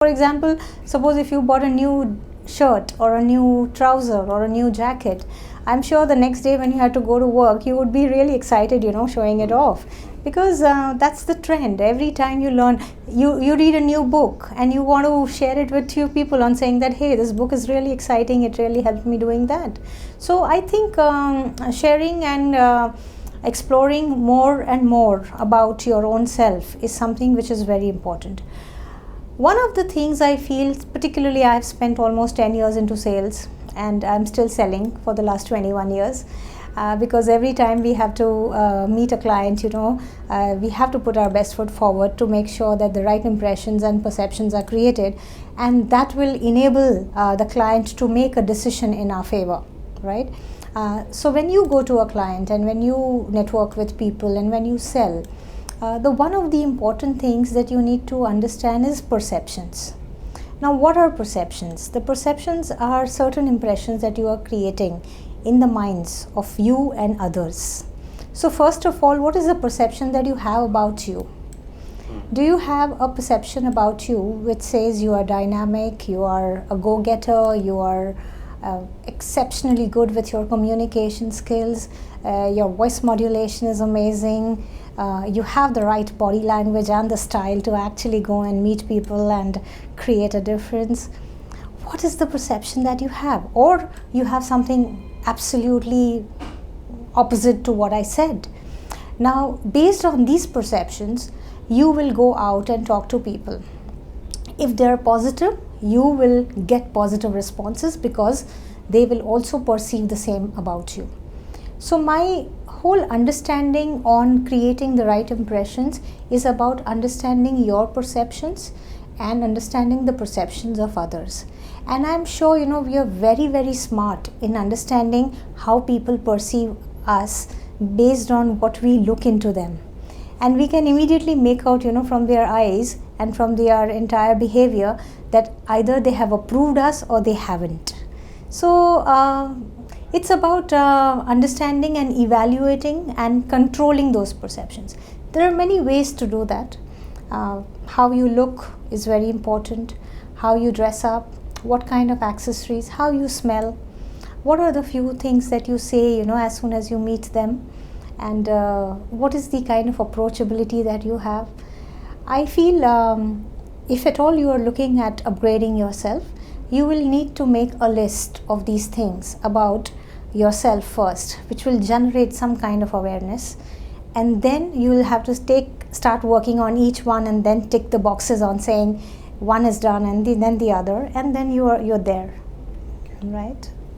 For example, suppose if you bought a new shirt or a new trouser or a new jacket, I'm sure the next day when you had to go to work, you would be really excited, showing it off, because that's the trend. Every time you learn, you read a new book and you want to share it with few people on saying that, hey, this book is really exciting, it really helped me doing that. So I think sharing and exploring more and more about your own self is something which is very important. One of the things I feel, particularly I've spent almost 10 years into sales and I'm still selling for the last 21 years because every time we have to meet a client, we have to put our best foot forward to make sure that the right impressions and perceptions are created, and that will enable the client to make a decision in our favor, right? So when you go to a client and when you network with people and when you sell, one of the important things that you need to understand is perceptions. Now, what are perceptions? The perceptions are certain impressions that you are creating in the minds of you and others. So first of all, what is the perception that you have about you? Do you have a perception about you which says you are dynamic, you are a go-getter, you are exceptionally good with your communication skills, your voice modulation is amazing, you have the right body language and the style to actually go and meet people and create a difference? What is the perception that you have? Or you have something absolutely opposite to what I said. Now, based on these perceptions, you will go out and talk to people. If they are positive, you will get positive responses because they will also perceive the same about you. So my whole understanding on creating the right impressions is about understanding your perceptions and understanding the perceptions of others. And I'm sure we are very, very smart in understanding how people perceive us based on what we look into them. And we can immediately make out from their eyes and from their entire behavior that either they have approved us or they haven't. So it's about understanding and evaluating and controlling those perceptions. There are many ways to do that. How you look is very important, how you dress up, what kind of accessories, how you smell, what are the few things that you say as soon as you meet them, and what is the kind of approachability that you have. I feel if at all you are looking at upgrading yourself, you will need to make a list of these things about yourself first, which will generate some kind of awareness, and then you will have to start working on each one and then tick the boxes on saying one is done and then the other, and then you're there, right?